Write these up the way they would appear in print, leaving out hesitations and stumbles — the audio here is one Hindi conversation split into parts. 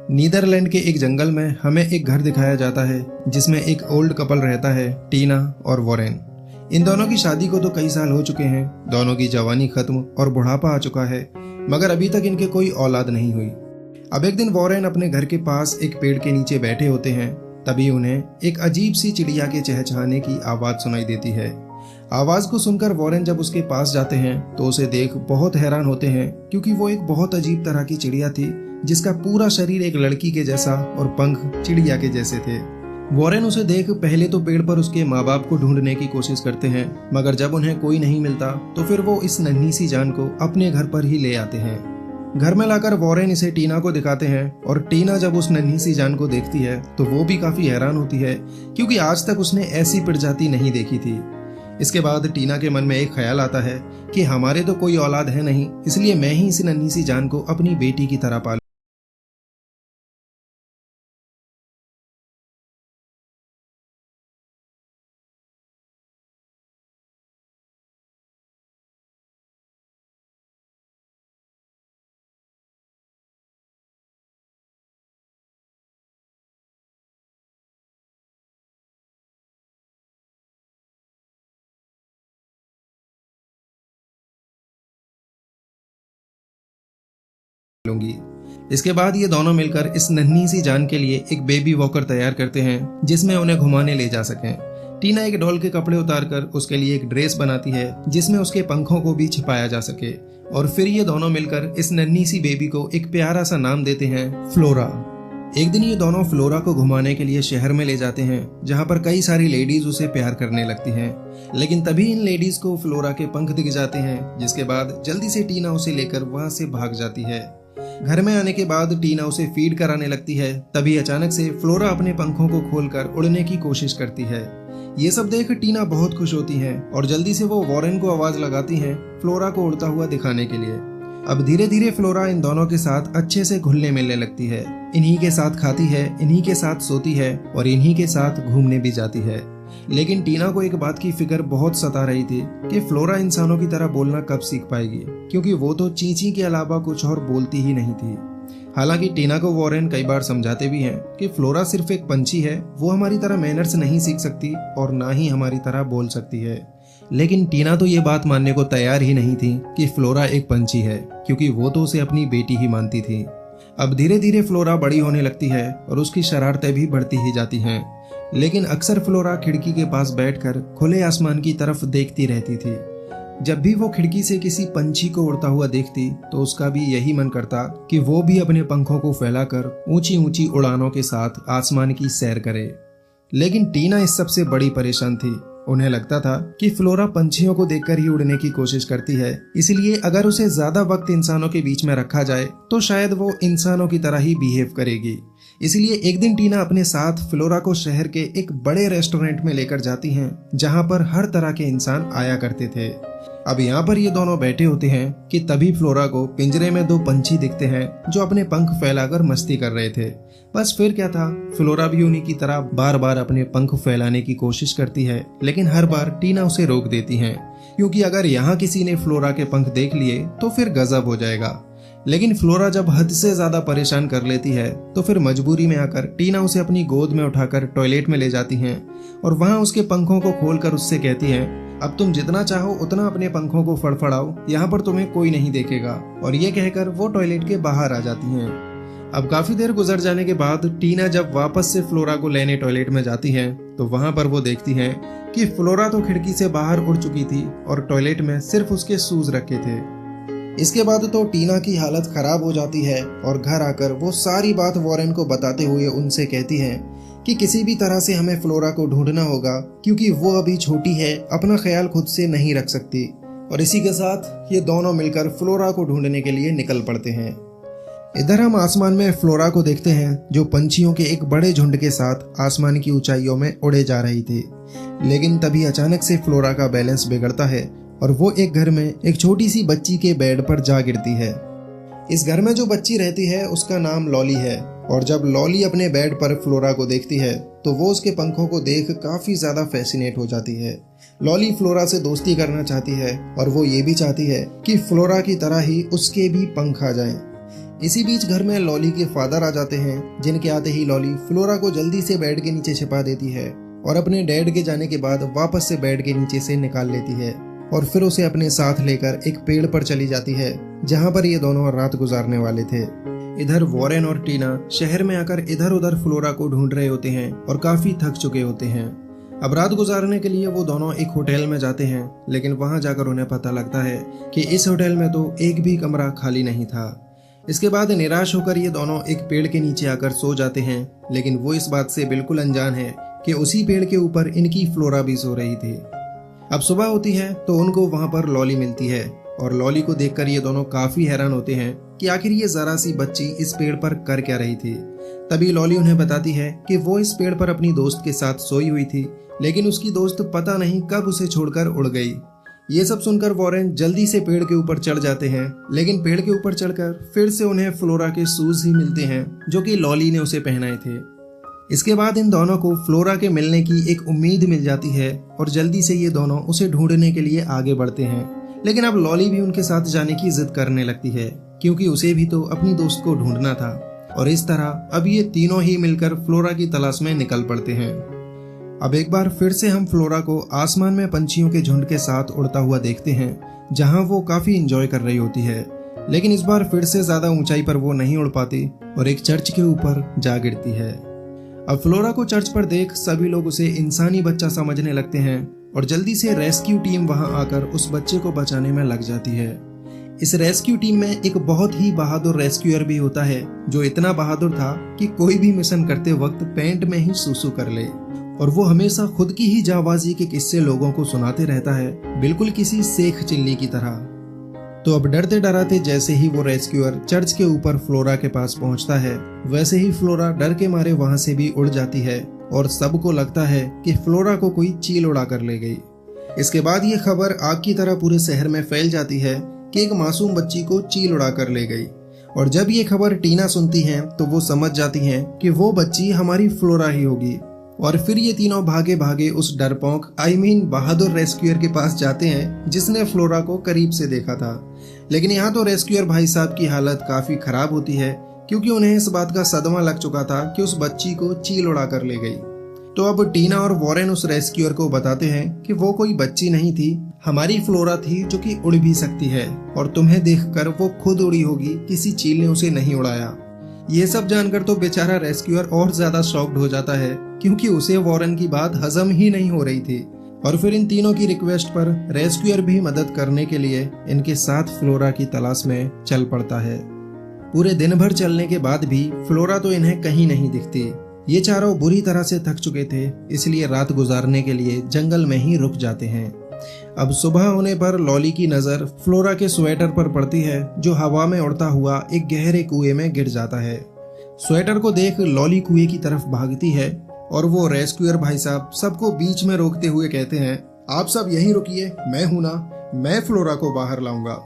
नीदरलैंड के एक जंगल में हमें एक घर दिखाया जाता है जिसमें एक ओल्ड कपल रहता है, टीना और वॉरेन। इन दोनों की शादी को तो कई साल हो चुके हैं, दोनों की जवानी खत्म और बुढ़ापा आ चुका है, मगर अभी तक इनके कोई औलाद नहीं हुई। अब एक दिन वॉरेन अपने घर के पास एक पेड़ के नीचे बैठे होते हैं, तभी उन्हें एक अजीब सी चिड़िया के चहचहाने की आवाज सुनाई देती है। आवाज को सुनकर वॉरेन जब उसके पास जाते हैं तो उसे देख बहुत हैरान होते हैं, क्योंकि वो एक बहुत अजीब तरह की चिड़िया थी जिसका पूरा शरीर एक लड़की के जैसा और पंख चिड़िया के जैसे थे। वॉरेन उसे देख पहले तो पेड़ पर उसके माँ बाप को ढूंढने की कोशिश करते हैं, मगर जब उन्हें कोई नहीं मिलता तो फिर वो इस नन्ही सी जान को अपने घर पर ही ले आते हैं। घर में लाकर वॉरेन इसे टीना को दिखाते हैं और टीना जब उस नन्ही सी जान को देखती है तो वो भी काफी हैरान होती है, क्योंकि आज तक उसने ऐसी प्रजाति नहीं देखी थी। इसके बाद टीना के मन में एक ख्याल आता है कि हमारे तो कोई औलाद है नहीं, इसलिए मैं ही इस नन्ही सी जान को अपनी बेटी की तरह पालूं। इसके बाद ये दोनों मिलकर इस नन्ही सी जान के लिए एक बेबी वॉकर तैयार करते हैं जिसमें उन्हें घुमाने ले जा सकें। टीना एक डॉल के कपड़े उतारकर उसके लिए एक ड्रेस बनाती है जिसमें उसके पंखों को भी छिपाया जा सके, और फिर ये दोनों मिलकर इस नन्ही सी बेबी को एक प्यारा सा नाम देते हैं, फ्लोरा। एक दिन ये दोनों फ्लोरा को घुमाने के लिए शहर में ले जाते हैं, जहाँ पर कई सारी लेडीज उसे प्यार करने लगती हैं। लेकिन तभी इन लेडीज को फ्लोरा के पंख दिख जाते हैं, जिसके बाद जल्दी से टीना उसे लेकर वहाँ से भाग जाती है। घर में आने के बाद टीना उसे फीड कराने लगती है, तभी अचानक से फ्लोरा अपने पंखों को खोलकर उड़ने की कोशिश करती है। ये सब देख टीना बहुत खुश होती है और जल्दी से वो वॉरेन को आवाज लगाती है फ्लोरा को उड़ता हुआ दिखाने के लिए। अब धीरे धीरे फ्लोरा इन दोनों के साथ अच्छे से घुलने मिलने लगती है। इन्हीं के साथ खाती है, इन्हीं के साथ सोती है और इन्हीं के साथ घूमने भी जाती है। लेकिन टीना को एक बात की फिक्र बहुत सता रही थी कि फ्लोरा इंसानों की तरह बोलना कब सीख पाएगी, क्योंकि वो तो चींची के अलावा कुछ और बोलती ही नहीं थी। हालांकि टीना को वॉरेन कई बार समझाते भी हैं कि फ्लोरा सिर्फ एक पंछी है, वो हमारी तरह मैनर्स नहीं सीख सकती और ना ही हमारी तरह बोल सकती है। लेकिन टीना तो ये बात मानने को तैयार ही नहीं थी कि फ्लोरा एक पंछी है, क्योंकि वो तो उसे अपनी बेटी ही मानती थी। अब धीरे धीरे फ्लोरा बड़ी होने लगती है और उसकी शरारतें भी बढ़ती ही जाती हैं। लेकिन अक्सर फ्लोरा खिड़की के पास बैठकर खुले आसमान की तरफ देखती रहती थी। जब भी वो खिड़की से किसी पंछी को उड़ता हुआ देखती तो उसका भी यही मन करता कि वो भी अपने पंखों को फैलाकर ऊंची ऊंची उड़ानों के साथ आसमान की सैर करे। लेकिन टीना इस सबसे बड़ी परेशान थी। उन्हें लगता था कि फ्लोरा पंछियों को देखकर ही उड़ने की कोशिश करती है, इसलिए अगर उसे ज्यादा वक्त इंसानों के बीच में रखा जाए तो शायद वो इंसानों की तरह ही बिहेव करेगी। इसलिए एक दिन टीना अपने साथ फ्लोरा को शहर के एक बड़े रेस्टोरेंट में लेकर जाती हैं, जहां पर हर तरह के इंसान आया करते थे। अब यहाँ पर ये दोनों बैठे होते हैं कि तभी फ्लोरा को पिंजरे में दो पंछी दिखते हैं जो अपने पंख फैलाकर मस्ती कर रहे थे। बस फिर क्या था, फ्लोरा भी उन्हीं की तरह बार बार अपने पंख फैलाने की कोशिश करती है, लेकिन हर बार टीना उसे रोक देती है, क्योंकि अगर यहाँ किसी ने फ्लोरा के पंख देख लिए तो फिर गजब हो जाएगा। लेकिन फ्लोरा जब हद से ज्यादा परेशान कर लेती है तो फिर मजबूरी में आकर टीना उसे अपनी गोद में उठाकर टॉयलेट में ले जाती हैं और वहां उसके पंखों को खोलकर उससे कहती हैं, अब तुम जितना चाहो उतना अपने पंखों को फड़फड़ाओ, यहाँ पर तुम्हें कोई नहीं देखेगा। और ये कहकर वो टॉयलेट के बाहर आ जाती हैं। अब काफी देर गुजर जाने के बाद टीना जब वापस से फ्लोरा को लेने टॉयलेट में जाती है तो वहां पर वो देखती हैं कि फ्लोरा तो खिड़की से बाहर उड़ चुकी थी और टॉयलेट में सिर्फ उसके शूज रखे थे। इसके बाद तो टीना की हालत खराब हो जाती है और घर आकर वो सारी बात वॉरेन को बताते हुए उनसे कहती है कि किसी भी तरह से हमें फ्लोरा को ढूंढना होगा, क्योंकि वो अभी छोटी है, अपना ख्याल खुद से नहीं रख सकती। और इसी के साथ ये दोनों मिलकर फ्लोरा को ढूंढने के लिए निकल पड़ते हैं। इधर हम आसमान में फ्लोरा को देखते हैं जो पंछियों के एक बड़े झुंड के साथ आसमान की ऊंचाइयों में उड़े जा रही थी। लेकिन तभी अचानक से फ्लोरा का बैलेंस बिगड़ता है और वो एक घर में एक छोटी सी बच्ची के बेड पर जा गिरती है। इस घर में जो बच्ची रहती है उसका नाम लॉली है, और जब लॉली अपने बेड पर फ्लोरा को देखती है तो वो उसके पंखों को देख काफी ज्यादा फैसिनेट हो जाती है। लॉली फ्लोरा से दोस्ती करना चाहती है और वो ये भी चाहती है कि फ्लोरा की तरह ही उसके भी पंख आ जाएं। इसी बीच घर में लॉली के फादर आ जाते हैं, जिनके आते ही लॉली फ्लोरा को जल्दी से बेड के नीचे छिपा देती है और अपने डैड के जाने के बाद वापस से बेड के नीचे से निकाल लेती है और फिर उसे अपने साथ लेकर एक पेड़ पर चली जाती है, जहां पर ये दोनों रात गुजारने वाले थे। इधर वॉरेन और टीना शहर में आकर इधर उधर फ्लोरा को ढूंढ रहे होते हैं और काफी थक चुके होते हैं। अब रात गुजारने के लिए वो दोनों एक होटल में जाते हैं, लेकिन वहां जाकर उन्हें पता लगता है कि इस होटल में तो एक भी कमरा खाली नहीं था। इसके बाद निराश होकर ये दोनों एक पेड़ के नीचे आकर सो जाते हैं, लेकिन वो इस बात से बिल्कुल अनजान है कि उसी पेड़ के ऊपर इनकी फ्लोरा भी सो रही थी। अब सुबह होती है तो उनको वहां पर लॉली मिलती है और लॉली को देखकर ये दोनों काफी हैरान होते हैं कि आखिर ये जरा सी बच्ची इस पेड़ पर कर क्या रही थी। तभी लॉली उन्हें बताती है कि वो इस पेड़ पर अपनी दोस्त के साथ सोई हुई थी, लेकिन उसकी दोस्त पता नहीं कब उसे छोड़कर उड़ गई। ये सब सुनकर वॉरेन जल्दी से पेड़ के ऊपर चढ़ जाते हैं, लेकिन पेड़ के ऊपर चढ़कर फिर से उन्हें फ्लोरा के शूज ही मिलते हैं जो कि लॉली ने उसे पहनाए थे। इसके बाद इन दोनों को फ्लोरा के मिलने की एक उम्मीद मिल जाती है और जल्दी से ये दोनों उसे ढूंढने के लिए आगे बढ़ते हैं। लेकिन अब लॉली भी उनके साथ जाने की जिद करने लगती है, क्योंकि उसे भी तो अपनी दोस्त को ढूंढना था। और इस तरह अब ये तीनों ही मिलकर फ्लोरा की तलाश में निकल पड़ते हैं। अब एक बार फिर से हम फ्लोरा को आसमान में पंछियों के झुंड के साथ उड़ता हुआ देखते हैं, जहां वो काफी एंजॉय कर रही होती है। लेकिन इस बार फिर से ज्यादा ऊंचाई पर वो नहीं उड़ पाती और एक चर्च के ऊपर जा गिरती है। अब फ्लोरा को चर्च पर देख सभी लोग उसे इंसानी बच्चा समझने लगते हैं और जल्दी से रेस्क्यू टीम वहां आकर उस बच्चे को बचाने में लग जाती है। इस रेस्क्यू टीम में एक बहुत ही बहादुर रेस्क्यूअर भी होता है, जो इतना बहादुर था कि कोई भी मिशन करते वक्त पैंट में ही सूसू कर ले, और वो हमेशा खुद की ही जाबाजी के किस्से लोगों को सुनाते रहता है, बिल्कुल किसी शेख चिल्ली की तरह। तो अब डरते डराते जैसे ही वो रेस्क्यूअर चर्च के ऊपर फ्लोरा के पास पहुंचता है, वैसे ही फ्लोरा डर के मारे वहां से भी उड़ जाती है और सबको लगता है कि फ्लोरा को कोई चील उड़ा कर ले गई। इसके बाद ये खबर आग की तरह पूरे शहर में फैल जाती है कि एक मासूम बच्ची को चील उड़ा कर ले गई। और जब ये खबर टीना सुनती हैं तो वो समझ जाती हैं कि वो बच्ची हमारी फ्लोरा ही होगी। और फिर ये तीनों भागे भागे उस डरपोक बहादुर रेस्क्यूअर के पास जाते हैं, जिसने फ्लोरा को करीब से देखा था। लेकिन यहाँ तो रेस्क्यूअर भाई साहब की हालत काफी खराब होती है, क्योंकि उन्हें इस बात का सदमा लग चुका था कि उस बच्ची को चील उड़ा कर ले गई। तो अब टीना और वॉरेन उस रेस्क्यूअर को बताते हैं कि वो कोई बच्ची नहीं थी, हमारी फ्लोरा थी जो कि उड़ भी सकती है, और तुम्हें देखकर वो खुद उड़ी होगी, किसी चील ने उसे नहीं उड़ाया। ये सब जानकर तो बेचारा रेस्क्यूअर और ज्यादा शॉक्ड हो जाता है, क्योंकि उसे वॉरेन की बात हजम ही नहीं हो रही थी। और फिर इन तीनों की रिक्वेस्ट पर रेस्क्यूअर भी मदद करने के लिए इनके साथ फ्लोरा की तलाश में चल पड़ता है। पूरे दिन भर चलने के बाद भी फ्लोरा तो इन्हें कहीं नहीं दिखती। ये चारों बुरी तरह से थक चुके थे, इसलिए रात गुजारने के लिए जंगल में ही रुक जाते हैं। अब सुबह होने पर लॉली की नजर फ्लोरा के स्वेटर पर पड़ती है, जो हवा में उड़ता हुआ एक गहरे कुएं में गिर जाता है। स्वेटर को देख लॉली कुएं की तरफ भागती है और वो रेस्क्यूअर भाई साहब सबको बीच में रोकते हुए कहते हैं, आप सब यहीं रुकिए, मैं हूं ना, मैं फ्लोरा को बाहर लाऊंगा।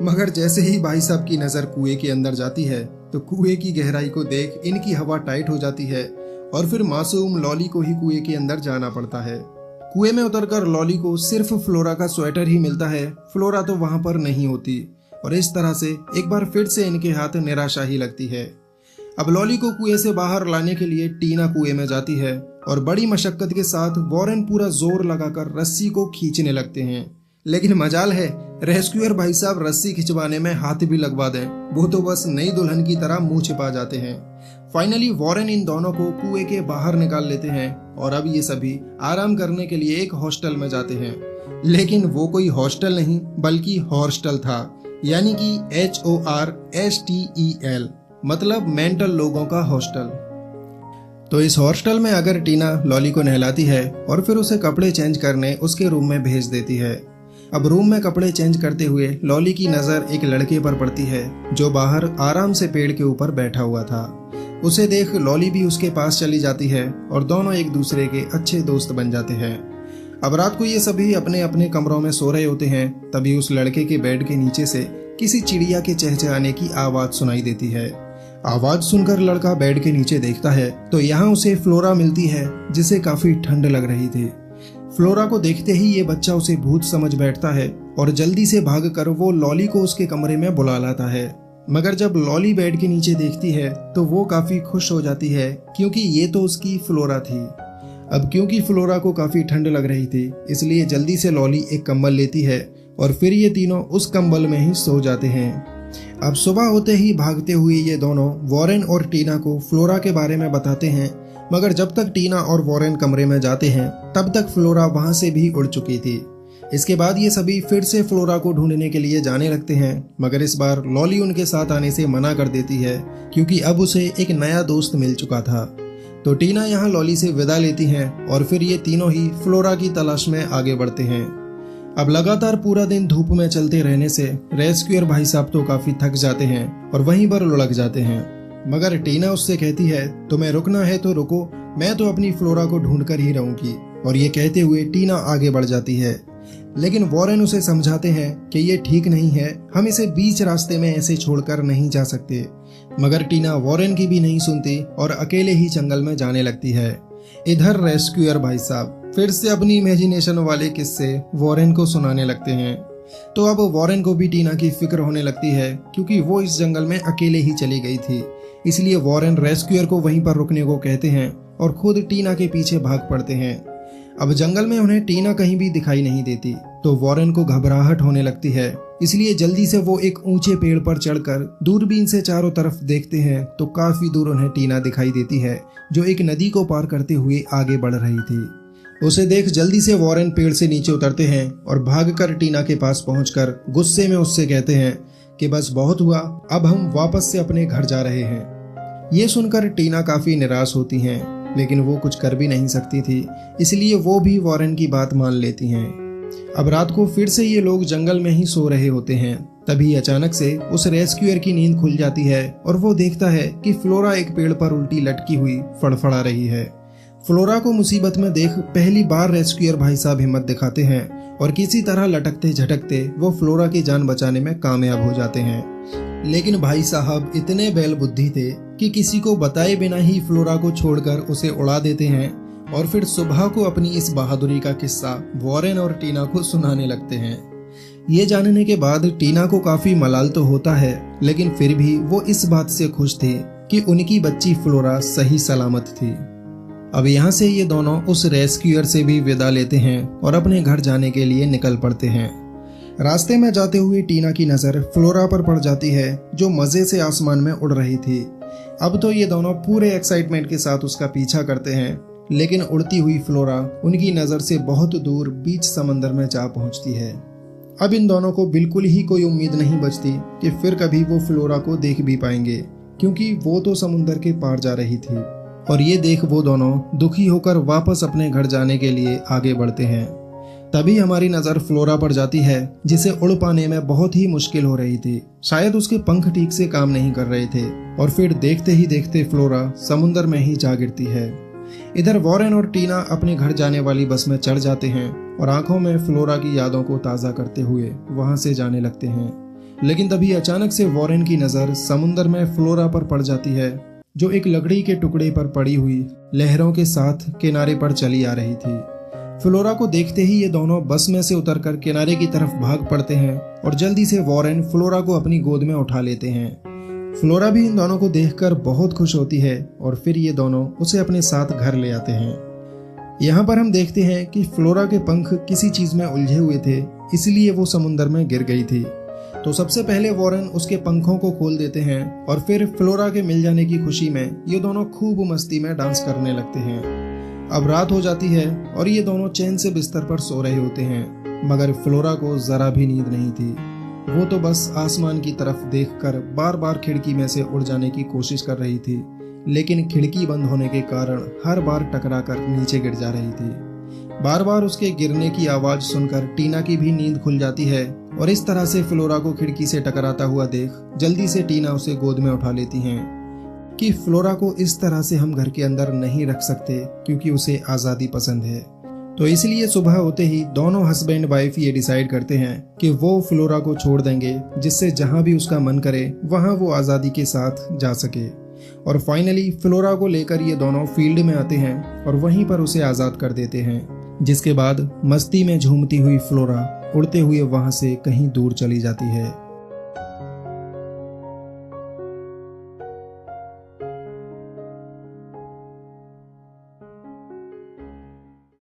मगर जैसे ही भाई साहब की नजर कुएं के अंदर जाती है तो कुएं की गहराई को देख इनकी हवा टाइट हो जाती है और फिर मासूम लॉली को ही कुएं के अंदर जाना पड़ता है। कुएं में उतरकर लॉली को सिर्फ फ्लोरा का स्वेटर ही मिलता है, फ्लोरा तो वहां पर नहीं होती। और इस तरह से एक बार फिर से इनके हाथ निराशा ही लगती है। अब लॉली को कुएं से बाहर लाने के लिए टीना कुएं में जाती है और बड़ी मशक्कत के साथ वॉरेन पूरा जोर लगाकर रस्सी को खींचने लगते हैं। लेकिन मजाल है, रेस्क्यूअर भाई साहब रस्सी खिंचवाने में हाथ भी लगवा दें, वो तो बस नई दुल्हन की तरह मुंह छिपा जाते हैं। फाइनली वॉरेन इन दोनों को कुएं के बाहर निकाल लेते हैं और अब ये सभी आराम करने के लिए एक हॉस्टल में जाते हैं। लेकिन वो कोई हॉस्टल नहीं बल्कि हॉस्टल था, यानी कि HORSTEL, मतलब मेंटल लोगों का हॉस्टल। तो इस हॉस्टल में अगर टीना लॉली को नहलाती है और फिर उसे कपड़े चेंज करने उसके रूम में भेज देती है। अब रूम में कपड़े चेंज करते हुए लॉली की नजर एक लड़के पर पड़ती है, जो बाहर आराम से पेड़ के ऊपर बैठा हुआ था। उसे देख लॉली भी उसके पास चली जाती है और दोनों एक दूसरे के अच्छे दोस्त बन जाते हैं। अब रात को ये सभी अपने अपने कमरों में सो रहे होते हैं, तभी उस लड़के के बेड के नीचे से किसी चिड़िया के चहचहाने की आवाज सुनाई देती है। आवाज सुनकर लड़का बेड के नीचे देखता है तो यहाँ उसे फ्लोरा मिलती है, जिसे काफी ठंड लग रही थी। फ्लोरा को देखते ही ये बच्चा उसे भूत समझ बैठता है और जल्दी से भागकर वो लॉली को उसके कमरे में बुला लाता है। मगर जब लॉली बेड के नीचे देखती है तो वो काफी खुश हो जाती है क्योंकि ये तो उसकी फ्लोरा थी। अब क्योंकि फ्लोरा को काफी ठंड लग रही थी इसलिए जल्दी से लॉली एक कंबल लेती है और फिर ये तीनों उस कंबल में ही सो जाते हैं। अब सुबह होते ही भागते हुए ये दोनों वॉरेन और टीना को फ्लोरा के बारे में बताते हैं, मगर जब तक टीना और वॉरेन कमरे में जाते हैं तब तक फ्लोरा वहां से भी उड़ चुकी थी। इसके बाद ये सभी फिर से फ्लोरा को ढूंढने के लिए जाने लगते हैं, मगर इस बार लॉली उनके साथ आने से मना कर देती है क्योंकि अब उसे एक नया दोस्त मिल चुका था। तो टीना यहाँ लॉली से विदा लेती हैं और फिर ये तीनों ही फ्लोरा की तलाश में आगे बढ़ते हैं। अब लगातार पूरा दिन धूप में चलते रहने से रेस्क्यूअर भाई साहब तो काफी थक जाते हैं और वहीं पर लुढ़क जाते हैं, मगर टीना उससे कहती है तुम्हें रुकना है तो रुको, मैं तो अपनी फ्लोरा को ढूंढ कर ही रहूंगी। और ये कहते हुए टीना आगे बढ़ जाती है, लेकिन वॉरेन उसे समझाते हैं कि ये ठीक नहीं है, हम इसे बीच रास्ते में ऐसे छोड़कर नहीं जा सकते। मगर टीना वॉरेन की भी नहीं सुनती और अकेले ही जंगल में जाने लगती है। इधर रेस्क्यूअर भाई साहब फिर से अपनी इमेजिनेशन वाले किस्से वॉरेन को सुनाने लगते हैं। तो अब वॉरेन को भी टीना की फिक्र होने लगती है क्योंकि वो इस जंगल में अकेले ही चली गई थी। इसलिए वॉरेन रेस्क्यूअर को वहीं पर रुकने को कहते हैं और खुद टीना के पीछे भाग पड़ते हैं। अब जंगल में उन्हें टीना कहीं भी दिखाई नहीं देती तो वॉरेन को घबराहट होने लगती है, इसलिए जल्दी से वो एक ऊंचे पेड़ पर चढ़कर दूरबीन से चारों तरफ देखते हैं तो काफी दूर उन्हें टीना दिखाई देती है जो एक नदी को पार करते हुए आगे बढ़ रही थी। उसे देख जल्दी से वॉरेन पेड़ से नीचे उतरते हैं और भागकर टीना के पास पहुंचकर गुस्से में उससे कहते हैं कि बस बहुत हुआ, अब हम वापस से अपने घर जा रहे हैं। ये सुनकर टीना काफी निराश होती हैं, लेकिन वो कुछ कर भी नहीं सकती थी, इसलिए वो भी वॉरेन की बात मान लेती हैं। अब रात को फिर से ये लोग जंगल में ही सो रहे होते हैं। तभी अचानक से उस रेस्क्यूअर की नींद खुल जाती है और वो देखता है कि फ्लोरा एक पेड़ पर उल्टी लटकी हुई फड़फड़ा रही है। फ्लोरा को मुसीबत में देख पहली बार रेस्क्यूअर भाई साहब हिम्मत दिखाते हैं और किसी तरह लटकते झटकते वो फ्लोरा की जान बचाने में कामयाब हो जाते हैं। लेकिन भाई साहब इतने बैल बुद्धि थे कि किसी को बताए बिना ही फ्लोरा को छोड़कर उसे उड़ा देते हैं और फिर सुबह को अपनी इस बहादुरी का किस्सा वॉरेन और टीना को सुनाने लगते हैं। ये जानने के बाद टीना को काफी मलाल तो होता है, लेकिन फिर भी वो इस बात से खुश थी कि उनकी बच्ची फ्लोरा सही सलामत थी। अब यहाँ से ये दोनों उस रेस्क्यूअर से भी विदा लेते हैं और अपने घर जाने के लिए निकल पड़ते हैं। रास्ते में जाते हुए टीना की नजर फ्लोरा पर पड़ जाती है जो मजे से आसमान में उड़ रही थी। अब तो ये दोनों पूरे एक्साइटमेंट के साथ उसका पीछा करते हैं, लेकिन उड़ती हुई फ्लोरा उनकी नजर से बहुत दूर बीच समंदर में जा पहुंचती है। अब इन दोनों को बिल्कुल ही कोई उम्मीद नहीं बचती कि फिर कभी वो फ्लोरा को देख भी पाएंगे, क्योंकि वो तो समुंदर के पार जा रही थी। और ये देख वो दोनों दुखी होकर वापस अपने घर जाने के लिए आगे बढ़ते हैं। तभी हमारी नजर फ्लोरा पर जाती है जिसे उड़ पाने में बहुत ही मुश्किल हो रही थी। शायद उसके पंख ठीक से काम नहीं कर रहे थे और फिर देखते ही देखते फ्लोरा समुंदर में ही जा गिरती है। इधर वॉरेन और टीना अपने घर जाने वाली बस में चढ़ जाते हैं और आंखों में फ्लोरा की यादों को ताज़ा करते हुए वहां से जाने लगते हैं। लेकिन तभी अचानक से वॉरेन की नज़र समुंदर में फ्लोरा पर पड़ जाती है जो एक लकड़ी के टुकड़े पर पड़ी हुई लहरों के साथ किनारे पर चली आ रही थी। फ्लोरा को देखते ही ये दोनों बस में से उतरकर किनारे की तरफ भाग पड़ते हैं और जल्दी से वॉरेन फ्लोरा को अपनी गोद में उठा लेते हैं। फ्लोरा भी इन दोनों को देखकर बहुत खुश होती है और फिर ये दोनों उसे अपने साथ घर ले आते हैं। यहाँ पर हम देखते हैं कि फ्लोरा के पंख किसी चीज में उलझे हुए थे, इसलिए वो समुंदर में गिर गई थी। तो सबसे पहले वॉरेन उसके पंखों को खोल देते हैं और फिर फ्लोरा के मिल जाने की खुशी में ये दोनों खूब मस्ती में डांस करने लगते हैं। अब रात हो जाती है और ये दोनों चैन से बिस्तर पर सो रहे होते हैं, मगर फ्लोरा को जरा भी नींद नहीं थी। वो तो बस आसमान की तरफ देखकर बार बार खिड़की में से उड़ जाने की कोशिश कर रही थी, लेकिन खिड़की बंद होने के कारण हर बार टकराकर नीचे गिर जा रही थी। बार बार उसके गिरने की आवाज सुनकर टीना की भी नींद खुल जाती है और इस तरह से फ्लोरा को खिड़की से टकराता हुआ देख जल्दी से टीना उसे गोद में उठा लेती हैं कि फ्लोरा को इस तरह से हम घर के अंदर नहीं रख सकते क्योंकि उसे आज़ादी पसंद है। तो इसलिए सुबह होते ही दोनों हस्बैंड वाइफ ये डिसाइड करते हैं कि वो फ्लोरा को छोड़ देंगे, जिससे जहां भी उसका मन करे वहां वो आज़ादी के साथ जा सके। और फाइनली फ्लोरा को लेकर ये दोनों फील्ड में आते हैं और वहीं पर उसे आज़ाद कर देते हैं, जिसके बाद मस्ती में झूमती हुई फ्लोरा उड़ते हुए वहां से कहीं दूर चली जाती है।